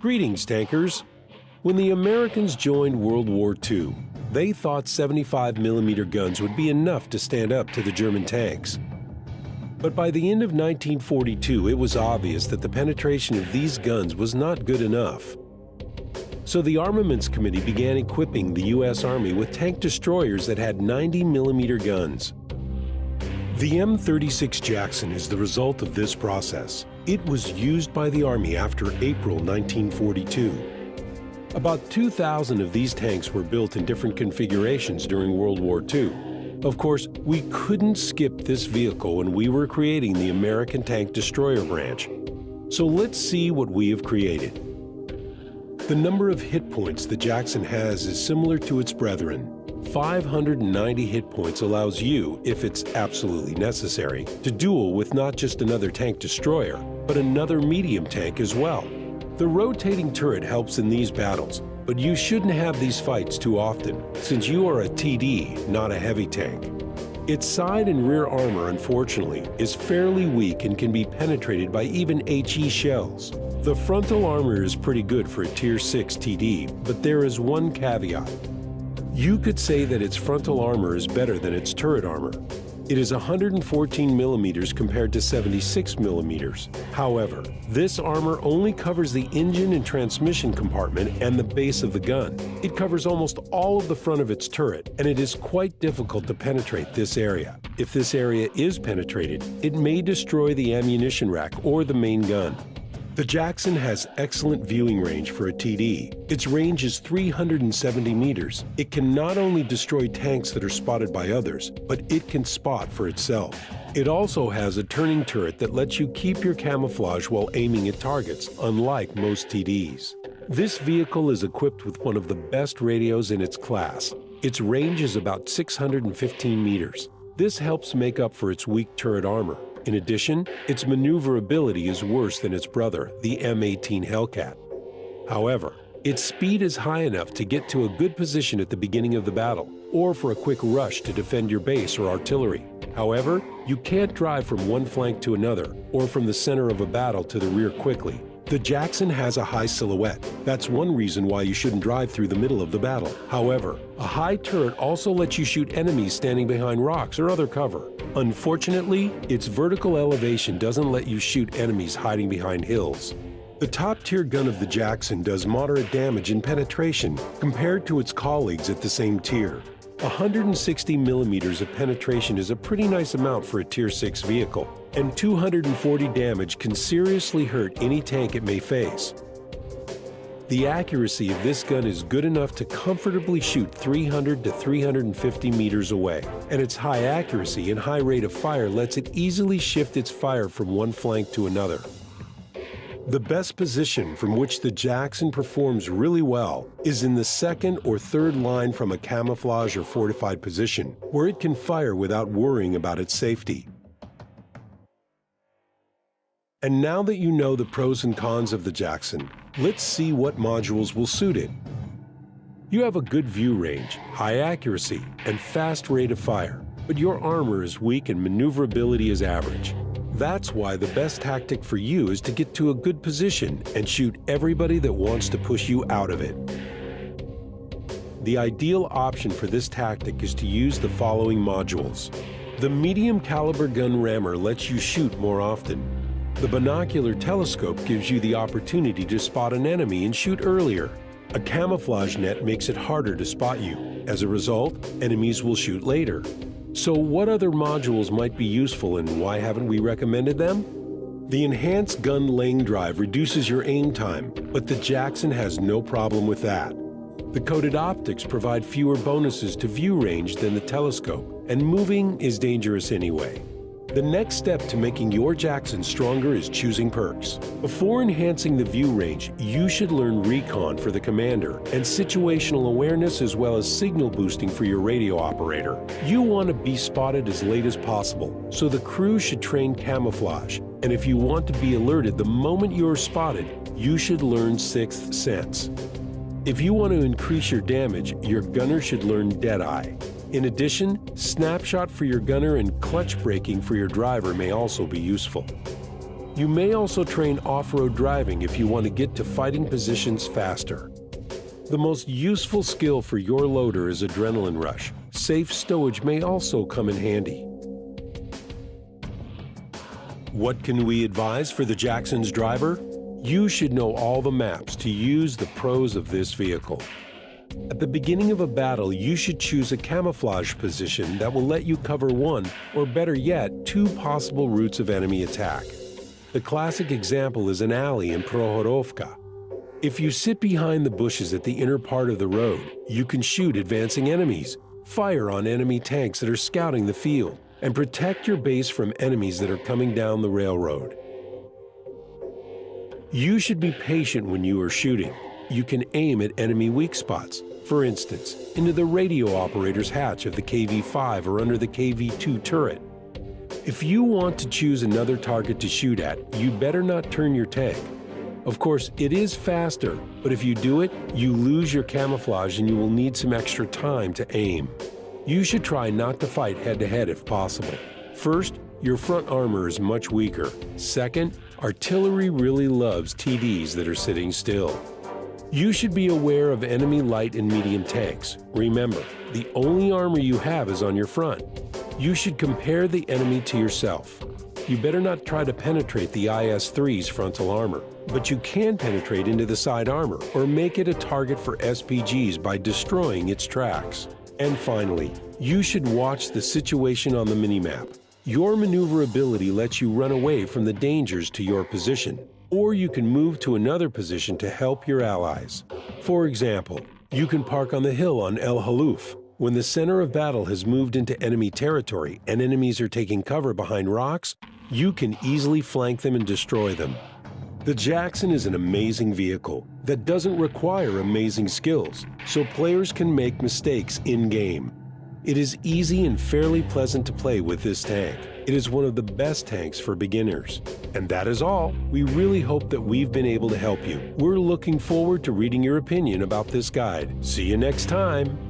Greetings, tankers. When the Americans joined World War II, they thought 75mm guns would be enough to stand up to the German tanks. But by the end of 1942, it was obvious that the penetration of these guns was not good enough. So the Armaments Committee began equipping the U.S. Army with tank destroyers that had 90mm guns. The M36 Jackson is the result of this process. It was used by the Army after April 1942. About 2,000 of these tanks were built in different configurations during World War II. Of course, we couldn't skip this vehicle when we were creating the American Tank Destroyer branch. So let's see what we have created. The number of hit points the Jackson has is similar to its brethren. 590 hit points allows you, if it's absolutely necessary, to duel with not just another tank destroyer, but another medium tank as well. The rotating turret helps in these battles, but you shouldn't have these fights too often, since you are a TD, not a heavy tank. Its side and rear armor, unfortunately, is fairly weak and can be penetrated by even HE shells. The frontal armor is pretty good for a Tier 6 TD, but there is one caveat. You could say that its frontal armor is better than its turret armor. It is 114mm compared to 76mm. However, this armor only covers the engine and transmission compartment and the base of the gun. It covers almost all of the front of its turret, and it is quite difficult to penetrate this area. If this area is penetrated, it may destroy the ammunition rack or the main gun. The Jackson has excellent viewing range for a TD. Its range is 370 meters. It can not only destroy tanks that are spotted by others, but it can spot for itself. It also has a turning turret that lets you keep your camouflage while aiming at targets, unlike most TDs. This vehicle is equipped with one of the best radios in its class. Its range is about 615 meters. This helps make up for its weak turret armor. In addition, its maneuverability is worse than its brother, the M18 Hellcat. However, its speed is high enough to get to a good position at the beginning of the battle, or for a quick rush to defend your base or artillery. However, you can't drive from one flank to another, or from the center of a battle to the rear quickly. The Jackson has a high silhouette. That's one reason why you shouldn't drive through the middle of the battle. However, a high turret also lets you shoot enemies standing behind rocks or other cover. Unfortunately, its vertical elevation doesn't let you shoot enemies hiding behind hills. The top-tier gun of the Jackson does moderate damage and penetration compared to its colleagues at the same tier. 160 millimeters of penetration is a pretty nice amount for a Tier 6 vehicle, and 240 damage can seriously hurt any tank it may face. The accuracy of this gun is good enough to comfortably shoot 300 to 350 meters away, and its high accuracy and high rate of fire lets it easily shift its fire from one flank to another. The best position from which the Jackson performs really well is in the second or third line from a camouflage or fortified position, where it can fire without worrying about its safety. And now that you know the pros and cons of the Jackson, let's see what modules will suit it. You have a good view range, high accuracy, and fast rate of fire, but your armor is weak and maneuverability is average. That's why the best tactic for you is to get to a good position and shoot everybody that wants to push you out of it. The ideal option for this tactic is to use the following modules. The medium caliber gun rammer lets you shoot more often. The binocular telescope gives you the opportunity to spot an enemy and shoot earlier. A camouflage net makes it harder to spot you. As a result, enemies will shoot later. So what other modules might be useful and why haven't we recommended them? The enhanced gun lane drive reduces your aim time, but the Jackson has no problem with that. The coated optics provide fewer bonuses to view range than the telescope, and moving is dangerous anyway. The next step to making your Jackson stronger is choosing perks. Before enhancing the view range, you should learn recon for the commander and situational awareness as well as signal boosting for your radio operator. You want to be spotted as late as possible, so the crew should train camouflage. And if you want to be alerted the moment you are spotted, you should learn Sixth Sense. If you want to increase your damage, your gunner should learn Deadeye. In addition, Snapshot for your gunner and clutch braking for your driver may also be useful. You may also train off-road driving if you want to get to fighting positions faster. The most useful skill for your loader is adrenaline rush. Safe stowage may also come in handy. What can we advise for the Jackson's driver? You should know all the maps to use the pros of this vehicle. At the beginning of a battle, you should choose a camouflage position that will let you cover one, or better yet, two possible routes of enemy attack. The classic example is an alley in Prohorovka. If you sit behind the bushes at the inner part of the road, you can shoot advancing enemies, fire on enemy tanks that are scouting the field, and protect your base from enemies that are coming down the railroad. You should be patient when you are shooting. You can aim at enemy weak spots, for instance, into the radio operator's hatch of the KV-5 or under the KV-2 turret. If you want to choose another target to shoot at, you better not turn your tank. Of course, it is faster, but if you do it, you lose your camouflage and you will need some extra time to aim. You should try not to fight head-to-head if possible. First, your front armor is much weaker. Second, artillery really loves TDs that are sitting still. You should be aware of enemy light and medium tanks. Remember, the only armor you have is on your front. You should compare the enemy to yourself. You better not try to penetrate the IS-3's frontal armor, but you can penetrate into the side armor or make it a target for SPGs by destroying its tracks. And finally, you should watch the situation on the minimap. Your maneuverability lets you run away from the dangers to your position, or you can move to another position to help your allies. For example, you can park on the hill on El Halouf. When the center of battle has moved into enemy territory and enemies are taking cover behind rocks, you can easily flank them and destroy them. The Jackson is an amazing vehicle that doesn't require amazing skills, so players can make mistakes in-game. It is easy and fairly pleasant to play with this tank. It is one of the best tanks for beginners. And that is all. We really hope that we've been able to help you. We're looking forward to reading your opinion about this guide. See you next time.